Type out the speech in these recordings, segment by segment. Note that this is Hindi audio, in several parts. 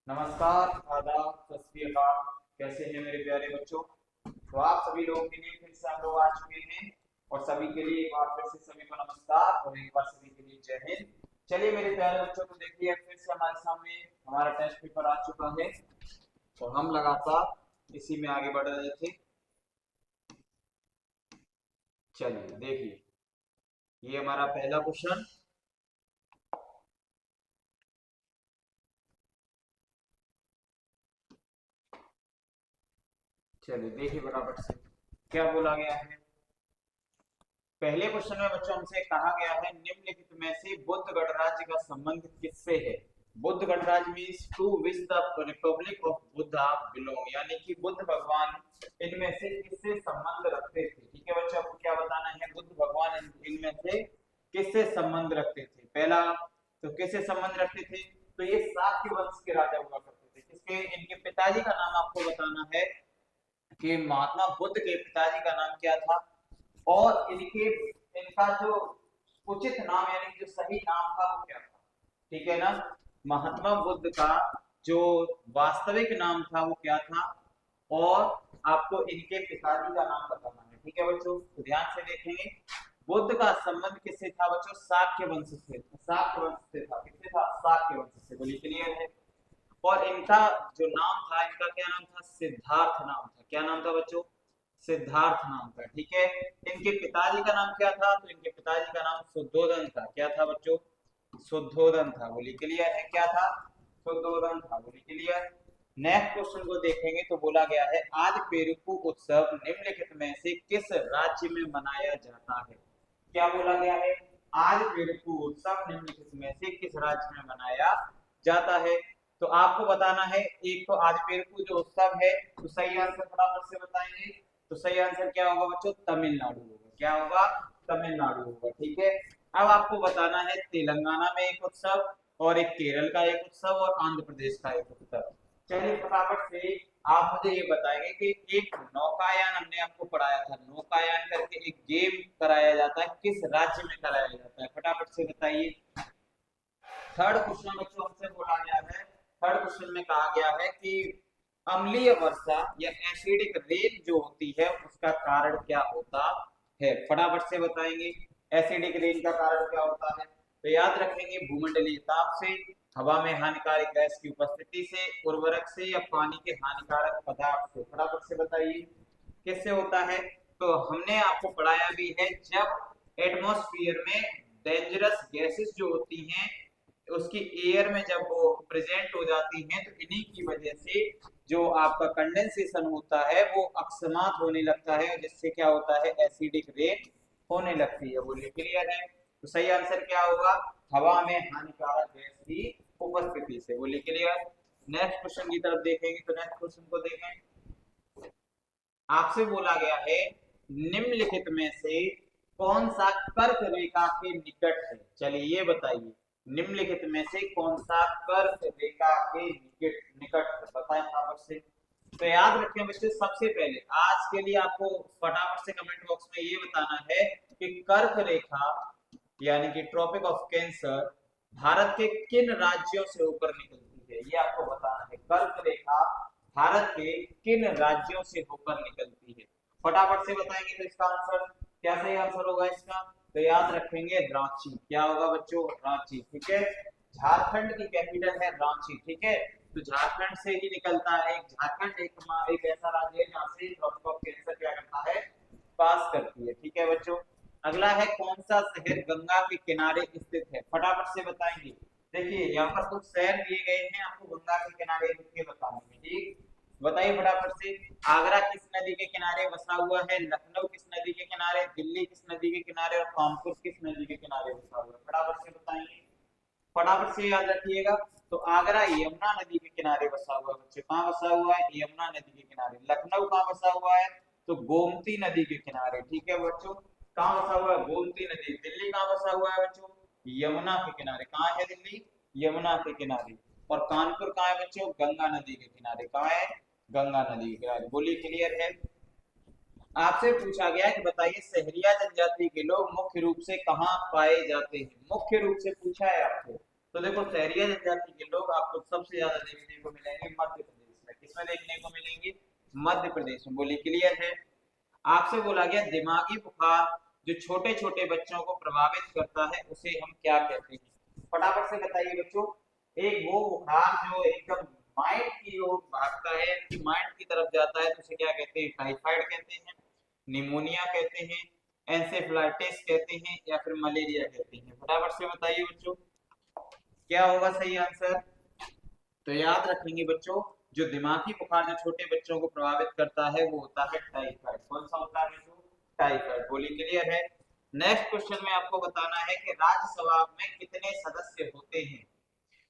नमस्कार, आदाब, सत श्री अकाल। कैसे हैं मेरे प्यारे बच्चों? तो आप सभी लोगों के लिए फिर से हम लोग आ चुके हैं और सभी के लिए एक बार फिर से सभी को नमस्कार और एक बार सभी के लिए जय हिंद। चलिए मेरे प्यारे बच्चों, तो देखिए फिर से हमारे सामने हमारा टेस्ट पेपर आ चुका है और हम लगातार इसी में आगे बढ़ रहे थे। चलिए देखिए, ये हमारा पहला क्वेश्चन। चलिए देखिए बराबर से क्या बोला गया है। पहले क्वेश्चन में बच्चों हमसे कहा गया है निम्नलिखित में से बुद्ध गणराज्य का संबंध किससे है। बुद्ध गणराज्य means to which the republic of Buddha belong, यानी कि बुद्ध भगवान इनमें से किससे संबंध रखते थे। ठीक है बच्चों, आपको क्या बताना है, बुद्ध भगवान इनमें से किससे संबंध रखते थे। पहला तो किससे संबंध रखते थे, तो ये शाक्य वंश के राजा हुआ करते थे। किसके, इनके पिताजी का नाम आपको बताना है कि महात्मा बुद्ध के पिताजी का नाम क्या था और इनका जो उचित नाम यानी जो सही नाम था वो क्या था। ठीक है ना, महात्मा बुद्ध का जो वास्तविक नाम था वो क्या था और आपको इनके पिताजी का नाम बताना है। ठीक है बच्चों, तो ध्यान से देखेंगे। बुद्ध का संबंध किससे था बच्चों, शाक्य वंश से। शाक्य वंश से था, किससे था, शाक्य वंश से। बोलिए क्लियर है। और इनका जो नाम था, इनका क्या नाम था, सिद्धार्थ नाम था। क्या नाम था बच्चों, सिद्धार्थ नाम था। ठीक है, इनके पिताजी का नाम क्या था, तो इनके पिताजी का नाम शुद्धोधन था। क्या था बच्चों, शुद्धोधन था। बोली क्लियर है, क्या था, शुद्धोधन था। बोली क्लियर। नेक्स्ट क्वेश्चन को देखेंगे तो बोला गया है आज पेरुकू उत्सव निम्नलिखित में से किस राज्य में मनाया जाता है। क्या बोला गया है, आज पेरुकू उत्सव निम्नलिखित में से किस राज्य में मनाया जाता है। तो आपको बताना है, एक तो आज पेरुकू जो उत्सव है, तो सही आंसर फटाफट से बताएंगे। तो सही आंसर क्या होगा बच्चों, तमिलनाडु होगा। क्या होगा, तमिलनाडु होगा। ठीक है, अब आपको बताना है तेलंगाना में एक उत्सव और एक केरल का एक उत्सव और आंध्र प्रदेश का एक उत्सव। चलिए फटाफट से आप मुझे ये बताएंगे कि एक नौकायान हमने आपको पढ़ाया था, नौकायान करके एक गेम कराया जाता है, किस राज्य में कराया जाता है, फटाफट से बताइए। थर्ड क्वेश्चन बच्चों हमसे बोला गया है, थर्ड क्वेश्चन में कहा गया है कि अम्लीय वर्षा या एसिडिक रेन जो होती है उसका कारण क्या होता है। फटाफट से बताएंगे एसिडिक रेन का कारण क्या होता है। तो याद रखेंगे भूमंडलीय ताप से, हवा में हानिकारक गैस की उपस्थिति से, उर्वरक से या पानी के हानिकारक पदार्थ से। फटाफट से बताइए किससे होता है। तो हमने आपको पढ़ाया भी है, जब एटमॉस्फेयर में डेंजरस गैसेस जो होती हैं उसकी एयर में जब वो प्रेजेंट हो जाती हैं तो इन्हीं की वजह से जो आपका कंडेंसेशन होता है वो अकस्मात होने लगता है, जिससे क्या होता है, एसिडिक रेन होने लगती है। बोलिए क्लियर है। तो सही आंसर क्या होगा, हवा में हानिकारक गैस की उपस्थिति से। बोलिए क्लियर। नेक्स्ट क्वेश्चन की तरफ देखेंगे, तो नेक्स्ट क्वेश्चन को देखें। आपसे बोला गया है निम्नलिखित में से कौन सा कर्क रेखा के निकट है। चलिए ये बताइए, निम्नलिखित में से कौन सा कर्क रेखा के निकट निकट है, बताएं फटाफट से। तो याद रखें बच्चे, सबसे पहले आज के लिए आपको फटाफट से कमेंट बॉक्स में ये बताना है कि कर्क रेखा यानी कि ट्रॉपिक ऑफ कैंसर भारत के किन राज्यों से होकर निकलती है, ये आपको बताना है। कर्क रेखा भारत के किन राज्यों से होकर निकलती है, फटाफट से बताएंगे तो इसका आंसर क्या सही आंसर होगा इसका। तो याद रखेंगे रांची। क्या होगा बच्चों, रांची। ठीक है, झारखंड की कैपिटल है रांची। ठीक है, तो झारखंड से ही निकलता है। झारखंड एक ऐसा राज्य है जहाँ से ट्रॉपिक ऑफ कैंसर क्या करता है, पास करती है। ठीक है बच्चों। अगला है कौन सा शहर गंगा के किनारे स्थित है, फटाफट से बताएंगे। देखिए यहाँ पर कुछ शहर दिए गए हैं, आपको गंगा के किनारे रुक के बताने में। ठीक, बताइए फटाफट से। आगरा किस नदी के किनारे बसा हुआ है, लखनऊ किस नदी के किनारे, दिल्ली किस नदी के किनारे और कानपुर किस नदी के किनारे बसा हुआ है, फटाफट से बताइए। फटाफट से याद रखिएगा। तो आगरा यमुना नदी के किनारे बसा हुआ है बच्चे। कहाँ बसा हुआ है, यमुना नदी के किनारे। लखनऊ कहाँ बसा हुआ है, तो गोमती नदी के किनारे। ठीक है बच्चों, कहाँ बसा हुआ है, गोमती नदी। दिल्ली कहाँ बसा हुआ है बच्चों, यमुना के किनारे। कहाँ है दिल्ली, यमुना के किनारे। और कानपुर कहाँ है बच्चों, गंगा नदी के किनारे। कहाँ है, गंगा नदी के किनारे। बोलिए क्लियर है। आपसे पूछा गया कि बताइए सहरिया जनजाति के लोग मुख्य रूप से कहाँ पाए जाते हैं। मुख्य रूप से पूछा है आपको, तो देखो शहरी जनजाति के लोग आपको सबसे ज्यादा देखने को मिलेंगे मध्य प्रदेश में। किसमें देखने को मिलेंगे? मध्य प्रदेश में। बोलिए क्लियर है? आपसे बोला गया दिमागी बुखार जो छोटे छोटे बच्चों को प्रभावित करता है उसे हम क्या कहते हैं? फटाफट से बताइए बच्चों। एक वो बुखार जो एकदम माइंड की ओर भागता है, माइंड की तरफ जाता है, तो उसे क्या कहते हैं? टाइफाइड कहते हैं, निमोनिया कहते हैं, एंसेफ्लाइटिस कहते हैं, या फिर मलेरिया कहते हैं। फटाफट से बताइए बच्चों क्या होगा सही आंसर। तो याद रखेंगे बच्चों, जो दिमागी बुखार जो छोटे बच्चों को प्रभावित करता है वो होता है टाइफाइड। कौन सा होता है बच्चों? टाइफाइड। बोलिए क्लियर है? नेक्स्ट क्वेश्चन में आपको बताना है कि राज्यसभा में कितने सदस्य होते हैं,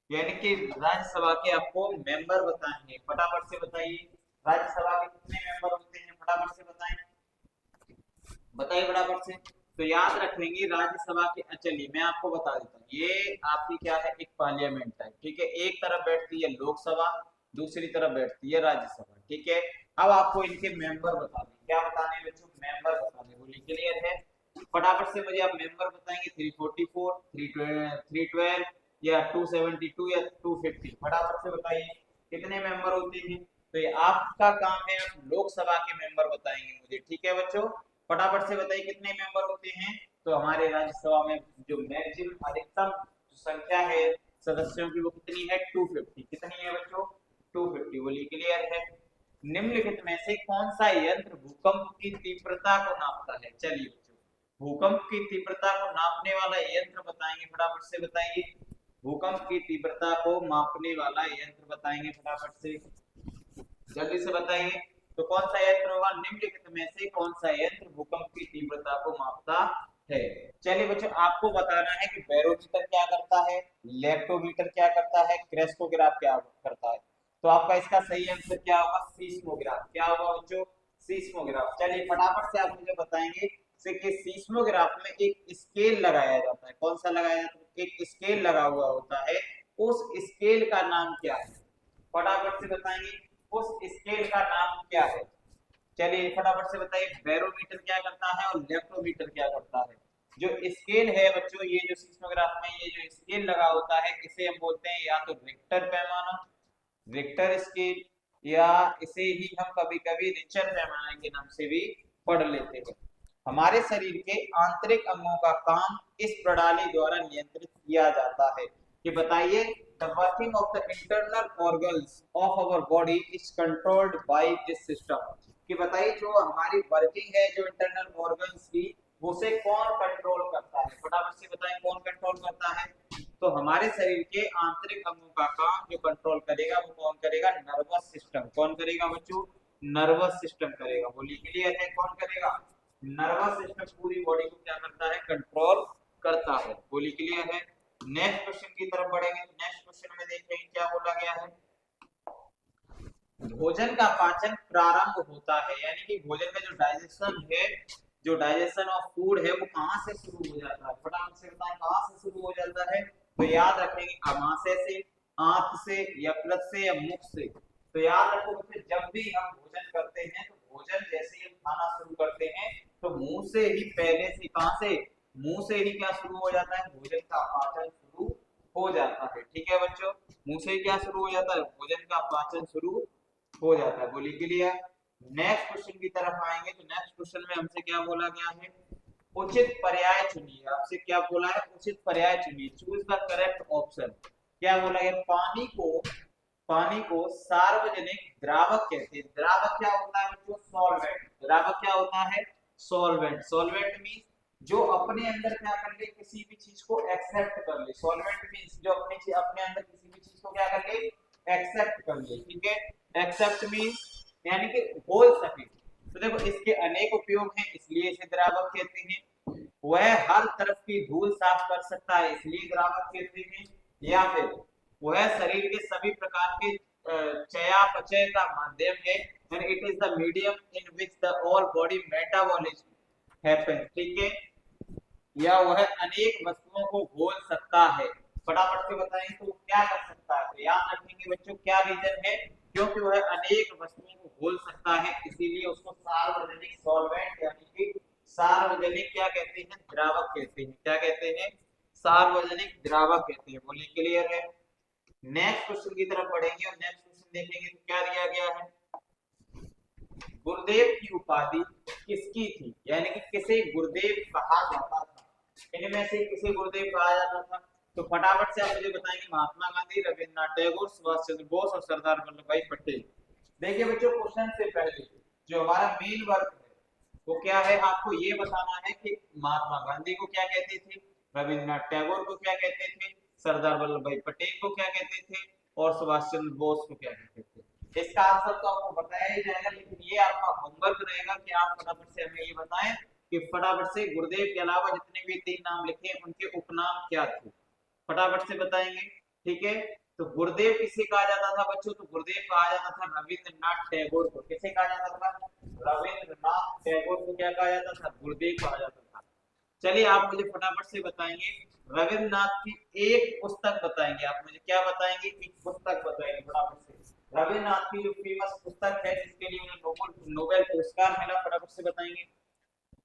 यानी कि राज्यसभा के आपको मेंबर बताएंगे। फटाफट से बताइए राज्यसभा के कितने मेंबर होते हैं, फटाफट से बताएं, बताइए फटाफट से। तो याद रखेंगे राज्यसभा के, चलिए मैं आपको बता देता हूँ, ये आपकी क्या है? एक पार्लियामेंट है, ठीक है। एक तरफ बैठती है लोकसभा, दूसरी तरफ बैठती है राज्यसभा, ठीक है। अब आपको इनके मेंबर बताने, क्या बताने बच्चों? मेंबर बताने। बोलिए क्लियर है? फटाफट से मुझे आप मेंबर बताएंगे। 344, 312 या 272 या 250, फटाफट से बताइए कितने मेंबर होते हैं। तो ये आपका काम है, आप लोकसभा के मेंबर बताएंगे मुझे, ठीक है बच्चों। फटाफट से बताइए कितने मेंबर होते हैं। तो हमारे राज्यसभा में जो मैक्सिमम अधिकतम संख्या है सदस्यों की वो कितनी है? 250। कितनी है बच्चों? 250। बोलिए क्लियर है? निम्नलिखित में से कौन सा यंत्र भूकंप की तीव्रता को नापता है? चलिए बच्चों, भूकंप की तीव्रता को नापने वाला यंत्र बताएंगे, फटाफट से बताइए। भूकंप की तीव्रता को मापने वाला यंत्र बताएंगे, फटाफट से जल्दी से बताइए। तो कौन सा यंत्र होगा? निम्नलिखित में से कौन सा यंत्र भूकंप की तीव्रता को मापता है? चलिए बच्चों, आपको बताना है कि बैरोमीटर क्या करता है, लेक्टोमीटर क्या करता है, क्रेस्टोग्राफ क्या करता है। तो आपका इसका सही आंसर क्या होगा? सीस्मोग्राफ। क्या होगा बच्चों? सीस्मोग्राफ। चलिए फटाफट से आप मुझे बताएंगे कि सीस्मोग्राफ में एक स्केल लगाया जाता है। कौन सा लगाया जाता है? एक स्केल लगा हुआ होता है, उस स्केल का नाम क्या है? फटाफट से बताएंगे उस स्केल का नाम क्या है। चलिए फटाफट से बताइए बैरोमीटर क्या करता है और लेक्टोमीटर क्या करता है। जो स्केल है बच्चों, ये जो सिस्मोग्राफ में ये जो स्केल लगा होता है इसे हम बोलते हैं या तो रिक्टर पैमाना, रिक्टर स्केल, या इसे ही हम कभी कभी रिचर पैमाने के नाम से भी पढ़ लेते हैं। हमारे शरीर के आंतरिक अंगों का काम इस प्रणाली द्वारा नियंत्रित किया जाता है। कि बताइए the working of the internal organs of our body is controlled by this system. कि बताइए जो हमारी वर्किंग है जो इंटरनल ऑर्गन्स की, उसे कौन कंट्रोल करता है? फटाफट से बताएं कौन कंट्रोल करता है। तो हमारे शरीर के आंतरिक अंगों का काम जो कंट्रोल करेगा वो कौन करेगा? Nervous system. कौन करेगा बच्चों? नर्वस सिस्टम करेगा। बोलिए क्लियर है? कौन करेगा? नर्वस सिस्टम पूरी बॉडी को क्या करता है? कंट्रोल करता है। बोलिए क्लियर है? नेक्स्ट क्वेश्चन की तरफ बढ़ेंगे। तो नेक्स्ट क्वेश्चन में देखेंगे क्या बोला गया है। भोजन का पाचन प्रारंभ होता है, यानी कि भोजन का जो डाइजेशन है, जो डाइजेशन ऑफ फूड है वो कहां से शुरू हो जाता है? फटाफट से बताएं कहां से शुरू हो जाता है। तो याद रखेंगे आमाशय से, आंत से, यकृत से या मुख से। तो याद रखो बच्चे, जब भी हम भोजन करते हैं तो भोजन जैसे ही हम खाना शुरू करते हैं तो मुंह से ही पहले से, कहां से? मुंह से ही क्या शुरू हो जाता है? भोजन का पाचन शुरू हो जाता है। ठीक है बच्चों, मुंह से क्या शुरू हो जाता है? भोजन का पाचन शुरू हो जाता है। बोलिए क्लियर? नेक्स्ट क्वेश्चन की तरफ आएंगे। तो नेक्स्ट क्वेश्चन में हमसे क्या बोला गया है? उचित पर्याय चुनिए। आपसे क्या बोला है? उचित पर्याय चुनिए। Choose the correct option. क्या बोला गया? पानी को सार्वजनिक द्रावक कहते हैं। द्रावक क्या होता है बच्चों? सॉल्वेंट। द्रावक क्या होता है? सॉल्वेंट। सॉल्वेंट मींस जो अपने अंदर क्या कर ले? किसी भी चीज को एक्सेप्ट कर ले। सॉल्वेंट मींस जो अपने अंदर किसी भी चीज को क्या कर ले? एक्सेप्ट कर ले। ठीक है, एक्सेप्ट मींस यानी कि बोल सके। तो देखो इसके अनेक उपयोग हैं, इसलिए इसे द्रावक कहते हैं। वह हर तरफ की धूल साफ कर सकता है, इसलिए द्रावक कहते हैं। या फिर वह शरीर के सभी प्रकार के चयापचय का माध्यम है, and it is the medium in which the all body metabolism happens। ठीक है, या वह अनेक वस्तुओं को घोल सकता है। फटाफट से बताएं तो क्या कर सकता है? तो याद रखेंगे बच्चों क्या रीजन है? क्योंकि वह अनेक वस्तुओं को घोल सकता है, इसीलिए उसको सार्वजनिक सॉल्वेंट यानी कि सार्वजनिक क्या कहते हैं? द्रावक कहते हैं। क्या कहते हैं? सार्वजनिक द्रावक कहते हैं। बोलिए क्लियर है। नेक्स्ट क्वेश्चन की तरफ बढ़ेंगे और नेक्स्ट क्वेश्चन देखेंगे तो क्या दिया गया है। गुरुदेव की उपाधि किसकी थी, यानी कि किसे गुरुदेव कहा जाता था, इनमें से किसे गुरुदेव कहा जाता था। तो फटाफट से आप मुझे बताएंगे। महात्मा गांधी, रविन्द्रनाथ टैगोर, सुभाष चंद्र बोस और सरदार वल्लभ भाई पटेल। देखिए बच्चों, क्वेश्चन से पहले जो हमारा मेन वर्क है वो क्या है, आपको ये बताना है कि महात्मा गांधी को क्या कहते थे, रविन्द्रनाथ टैगोर को क्या कहते थे, सरदार वल्लभ भाई पटेल को क्या कहते थे और सुभाष चंद्र बोस को क्या कहते थे। इसका आंसर तो आपको बताया ही जाएगा, लेकिन ये आपका होमवर्क रहेगा कि आप फटाफट से हमें ये बताएं कि फटाफट से गुरुदेव के अलावा जितने भी 3 नाम लिखे हैं उनके उपनाम क्या थे, फटाफट से बताएंगे। ठीक है, तो गुरुदेव किसे कहा जाता था बच्चों, तो गुरुदेव कहा जाता था रविन्द्रनाथ टैगोर को। किसे कहा जाता था, रविन्द्रनाथ टैगोर को क्या कहा जाता था, गुरुदेव कहा जाता था। चलिए आप मुझे फटाफट से बताएंगे, रविन्द्रनाथ की एक पुस्तक बताएंगे। आप मुझे क्या बताएंगे, एक पुस्तक बताएंगे फटाफट से। रविन्द्रनाथ की जो फेमस पुस्तक है जिसके लिए उन्हें नोबेल पुरस्कार मिला, फटाफट से बताएंगे।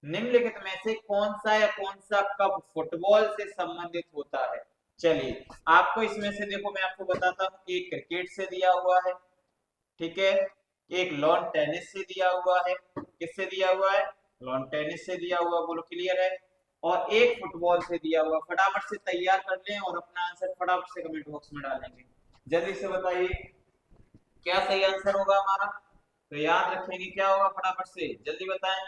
निम्नलिखित में से कौन सा या कौन सा कप फुटबॉल से संबंधित होता है। चलिए आपको इसमें से देखो, मैं आपको बताता हूँ। एक क्रिकेट से दिया हुआ है, ठीक है, एक लॉन टेनिस से दिया हुआ है। किससे दिया हुआ है, लॉन टेनिस से दिया हुआ, बोलो क्लियर है। और एक फुटबॉल से दिया हुआ। फटाफट से तैयार कर लें और अपना आंसर फटाफट से कमेंट बॉक्स में डालेंगे। जल्दी से बताइए क्या सही आंसर होगा हमारा। तो याद रखेंगे क्या होगा, फटाफट से जल्दी बताएं।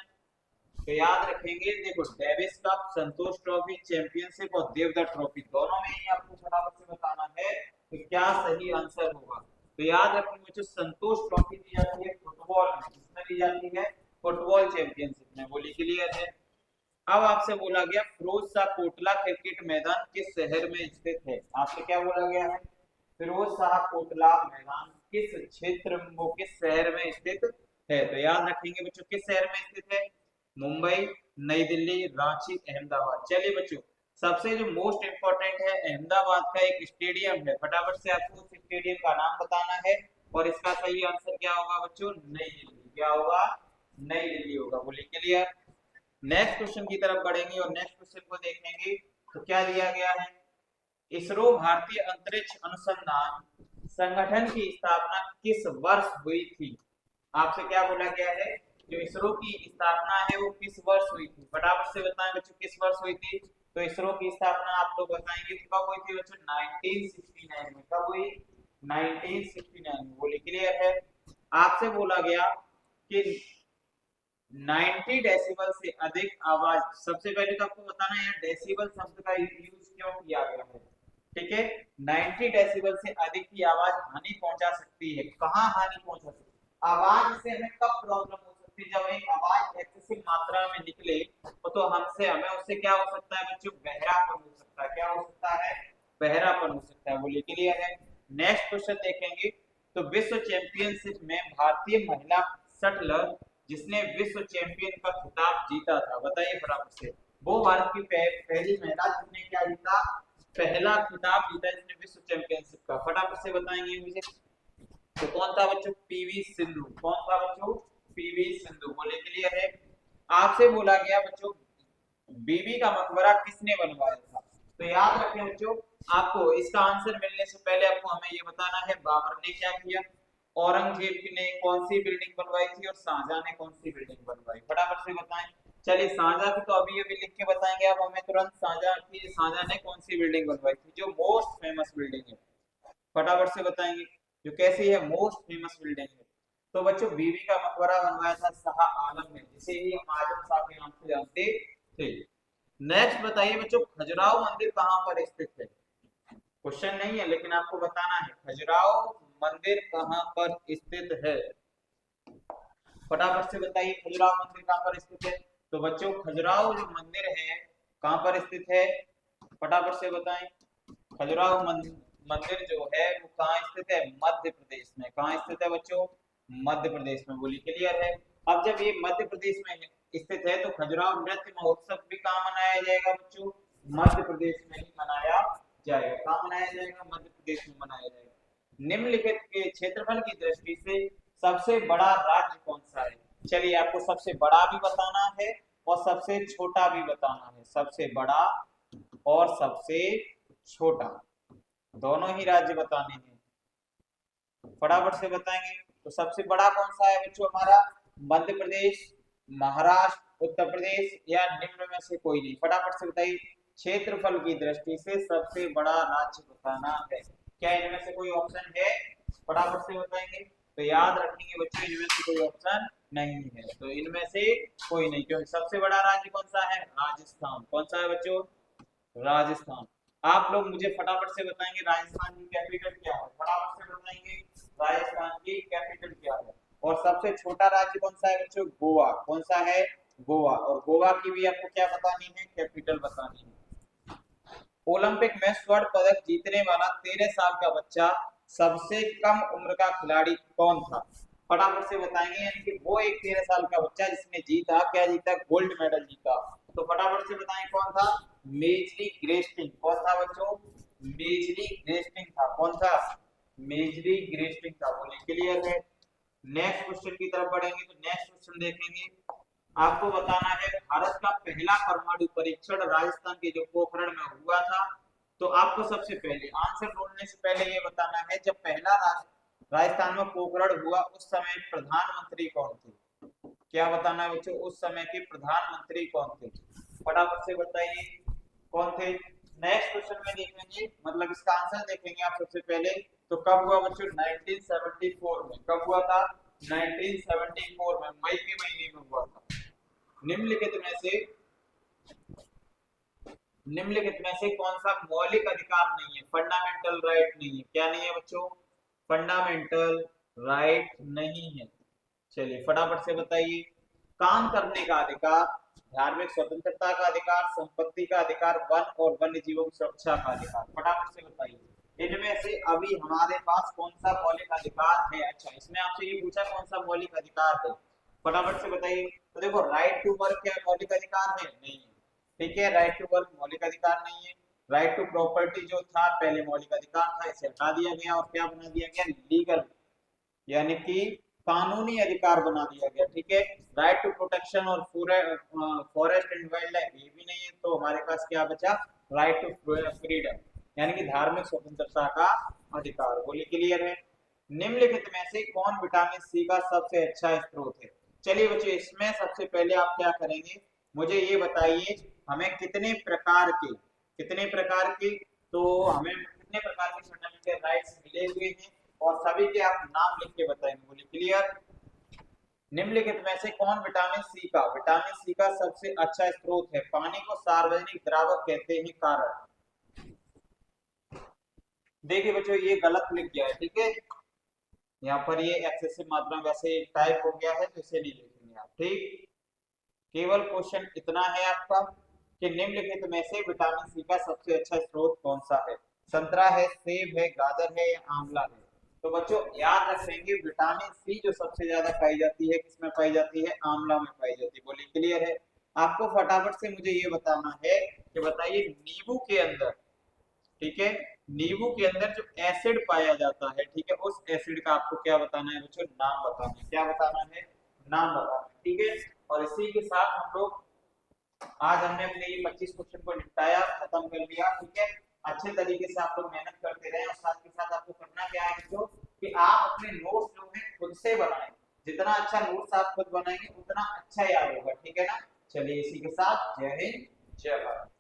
तो याद रखेंगे, देखो डेविस कप, संतोष ट्रॉफी, चैंपियनशिप और देवधर ट्रॉफी, दोनों में ही आपको फटाफट से बताना है कि क्या सही आंसर होगा। तो याद रखेंगे बच्चों, संतोष ट्रॉफी दी जाती है फुटबॉल में, किसमें दी जाती है, फुटबॉल चैंपियनशिप में। बोली क्लियर है। अब आपसे बोला गया फिरोज शाह कोटला क्रिकेट मैदान किस शहर में स्थित है। आपसे क्या बोला गया है, फिरोज शाह कोटला मैदान किस क्षेत्र में, वो किस शहर में स्थित है। तो याद रखेंगे बच्चों, किस शहर में स्थित है, मुंबई, नई दिल्ली, रांची, अहमदाबाद। चलिए बच्चों, सबसे जो मोस्ट इंपोर्टेंट है, अहमदाबाद का एक स्टेडियम है। फटाफट से आपको उस स्टेडियम का नाम बताना है और इसका सही आंसर क्या होगा बच्चों, नई दिल्ली। क्या होगा, नई दिल्ली होगा। बोलिए क्लियर। नेक्स्ट क्वेश्चन की तरफ बढ़ेंगे और नेक्स्ट क्वेश्चन को देखेंगे तो क्या दिया गया है। इसरो भारतीय अंतरिक्ष अनुसंधान संगठन की स्थापना किस वर्ष हुई थी। आपसे क्या बोला गया है, जो इसरो की स्थापना है वो किस वर्ष हुई थी। फटाफट से बताएं बच्चों, किस वर्ष हुई थी। तो इसरो की स्थापना आप लोग बताएंगे तो कब हुई थी बच्चों, 1969 में। कब हुई, 1969 में। बोलिए क्लियर है। आपसे बोला गया कि 90 डेसिबल से अधिक आवाज, सबसे पहले तो आपको बताना है यहाँ डेसिबल शब्द का यूज क्यों किया गया है। ठीक है, 90 डेसिबल से अधिक की आवाज हानि पहुंचा सकती है। कहाँ हानि पहुंचा सकती है, आवाज से हमें कब प्रॉब्लम हो सकती है, जब एक आवाज एक्सेसिव मात्रा में निकले तो हमें उससे क्या हो सकता है बच्चों, बहरापन हो सकता है। क्या हो सकता है, बहरापन हो सकता है। बोलिए क्लियर है। नेक्स्ट क्वेश्चन देखेंगे तो विश्व चैंपियनशिप में भारतीय महिला शटलर जिसने विश्व चैंपियन का खिताब जीता था, बताइए फटाफट से। वो भारत की पहली महिला जिसने क्या जीता, पहला खिताब जीता जिसने विश्व चैंपियनशिप का। फटाफट से बताएंगे मुझे, तो कौन था बच्चों, पीवी सिंधु। कौन था बच्चों, पीवी सिंधु। बोले क्लियर है। आपसे बोला गया बच्चों, बीबी का मकबरा किसने बनवाया था। तो याद रखें बच्चों, आपको इसका आंसर मिलने से पहले आपको हमें ये बताना है बाबर ने क्या किया, औरंगजेब ने कौन सी बिल्डिंग बनवाई थी और शाहजहां ने कौन सी बिल्डिंग बनवाई। फटाफट से बताएं। चलिए शाहजहां की तो अभी अभी लिख के बताएंगे आप हमें तुरंत। शाहजहां ने कौन सी बिल्डिंग बनवाई थी, जो मोस्ट फेमस बिल्डिंग है। फटाफट से बताएंगे जो कैसी है, मोस्ट फेमस बिल्डिंग है। तो बच्चों बीबी का मकबरा बनवाया था शाह आलम ने, जिसे ही हम आजम शाह के नाम से जानते थे। नेक्स्ट बताइए बच्चों, खजुराहो मंदिर कहाँ पर स्थित है। क्वेश्चन नहीं है लेकिन आपको बताना है, खजुराहो मंदिर कहाँ पर स्थित है। फटाफट से बताइए खजुराहो मंदिर कहाँ पर स्थित है। तो बच्चों खजुराहो जो मंदिर है कहाँ पर स्थित है, फटाफट से बताएं। खजुराहो मंदिर जो है वो कहाँ स्थित है, मध्य प्रदेश में। कहाँ स्थित है बच्चों, मध्य प्रदेश में। बोली क्लियर है। अब जब ये मध्य प्रदेश में स्थित है तो खजुराहो नृत्य महोत्सव भी कहाँ मनाया जाएगा बच्चों, मध्य प्रदेश में ही मनाया जाएगा। कहाँ मनाया जाएगा, मध्य प्रदेश में मनाया जाएगा। निम्नलिखित के क्षेत्रफल की दृष्टि से सबसे बड़ा राज्य कौन सा है। चलिए आपको सबसे बड़ा भी बताना है और सबसे छोटा भी बताना है। सबसे बड़ा और सबसे छोटा, दोनों ही राज्य बताने हैं। फटाफट से बताएंगे। तो सबसे बड़ा कौन सा है बच्चों हमारा? मध्य प्रदेश, महाराष्ट्र, उत्तर प्रदेश या निम्न में से कोई नहीं? फटाफट से बताइए। क्षेत्रफल की दृष्टि से सबसे बड़ा राज्य बताना है। क्या इनमें से कोई ऑप्शन है? फटाफट से बताएंगे। तो याद रखेंगे बच्चों, इनमें से कोई ऑप्शन नहीं है। तो इनमें से कोई नहीं, क्योंकि सबसे बड़ा राज्य कौन सा है? राजस्थान। कौन सा है बच्चों? राजस्थान। आप लोग मुझे फटाफट से बताएंगे राजस्थान की कैपिटल क्या है? फटाफट से बताएंगे राजस्थान की कैपिटल क्या है? और सबसे छोटा राज्य कौन सा है बच्चों? गोवा। कौन सा है? गोवा। और गोवा की भी आपको क्या बतानी है? कैपिटल बतानी है। ओलंपिक में स्वर्ण पदक जीतने वाला 13 साल का बच्चा सबसे कम उम्र का खिलाड़ी कौन था? फटाफट से बताएंगे। यानी कि वो एक 13 साल का बच्चा जिसने जीता, क्या जीता? गोल्ड मेडल जीता। तो फटाफट से बताएं कौन था? मेजली ग्रेस्टिंग। कौन था बच्चों? मेजली ग्रेस्टिंग था। कौन था? मेजली ग्रेस्टिंग था। बोले क्लियर है? नेक्स्ट क्वेश्चन की तरफ बढ़ेंगे। तो नेक्स्ट क्वेश्चन देखेंगे। आपको बताना है भारत का पहला परमाणु परीक्षण राजस्थान के जो पोखरण में हुआ था। तो आपको सबसे पहले आंसर ढूंढने से पहले ये बताना है, जब पहला राजस्थान में पोखरण हुआ उस समय प्रधानमंत्री कौन थे? क्या बताना है बच्चों? उस समय के प्रधानमंत्री कौन थे? फटाफट से बताइए कौन थे। नेक्स्ट क्वेश्चन में देखेंगे, मतलब इसका आंसर देखेंगे आप सबसे पहले। तो कब हुआ बच्चों? 1974 में। कब हुआ था? 1974 में, मई के महीने में हुआ था। निम्नलिखित में से कौन सा मौलिक अधिकार नहीं है? फंडामेंटल राइट नहीं है। क्या नहीं है बच्चों? फंडामेंटल राइट नहीं है। चलिए फटाफट से बताइए। काम करने का अधिकार, धार्मिक स्वतंत्रता का अधिकार, संपत्ति का अधिकार, वन और वन्य जीवों की सुरक्षा का अधिकार। फटाफट से बताइए इनमें से अभी हमारे पास कौन सा मौलिक अधिकार है? अच्छा, इसमें आपसे ये पूछा कौन सा मौलिक अधिकार है? फटाफट से बताइए। तो देखो, राइट टू वर्क क्या मौलिक अधिकार है? नहीं है। ठीक है, राइट टू वर्क मौलिक अधिकार नहीं है। राइट टू प्रॉपर्टी जो था पहले मौलिक अधिकार था, इसे हटा दिया गया और क्या बना दिया गया? लीगल, यानी कि कानूनी अधिकार बना दिया गया। ठीक है। राइट टू प्रोटेक्शन और फॉरेस्ट एंड वाइल्ड लाइफ ये भी नहीं है। तो हमारे पास क्या बचा? राइट टू फ्रीडम, यानी कि धार्मिक स्वतंत्रता का अधिकार। बोलिए क्लियर है? निम्नलिखित में से कौन विटामिन सी का सबसे अच्छा स्रोत है? चलिए बच्चों, इसमें सबसे पहले आप क्या करेंगे, मुझे ये बताइए हमें कितने प्रकार के, तो हमें कितने प्रकार के फंडामेंटल राइट्स मिले हुए हैं और सभी के आप नाम लिख के बताएंगे। बोलिए क्लियर? निम्नलिखित में से कौन विटामिन सी का सबसे अच्छा स्रोत है? पानी को सार्वजनिक द्रावक कहते हैं, कारण। देखिए बच्चों, ये गलत लिख गया है। ठीक है, यहाँ पर ये एक्सेसिव मात्रा वैसे टाइप हो गया है, तो इसे नहीं लिखेंगे आप। ठीक, केवल क्वेश्चन इतना है आपका कि निम्नलिखित में से विटामिन सी का सबसे अच्छा स्रोत कौन सा है? संतरा है, सेब है, गाजर है या आंवला है? तो बच्चों याद रखेंगे, विटामिन सी जो सबसे ज्यादा पाई जाती है किसमें पाई जाती है? आंवला में पाई जाती है। बोलिए क्लियर है? आपको फटाफट से मुझे ये बताना है कि बताइए नींबू के अंदर, ठीक है, नींबू के अंदर जो एसिड पाया जाता है, ठीक है, उस एसिड का आपको क्या बताना है बच्चों? नाम बताना है। क्या बताना है? नाम बताना है। ठीक है, और इसी के साथ हम लोग आज हमने अपने ये 25 क्वेश्चन को निपटाया, खत्म कर लिया। ठीक है, अच्छे तरीके से आप लोग मेहनत करते रहे और साथ के साथ आपको करना क्या है बच्चों कि आप अपने नोट्स जो है खुद से बनाएं। जितना अच्छा नोट्स आप खुद बनाएंगे उतना अच्छा याद होगा। ठीक है ना? चलिए इसी के साथ जय हिंद, जय भारत।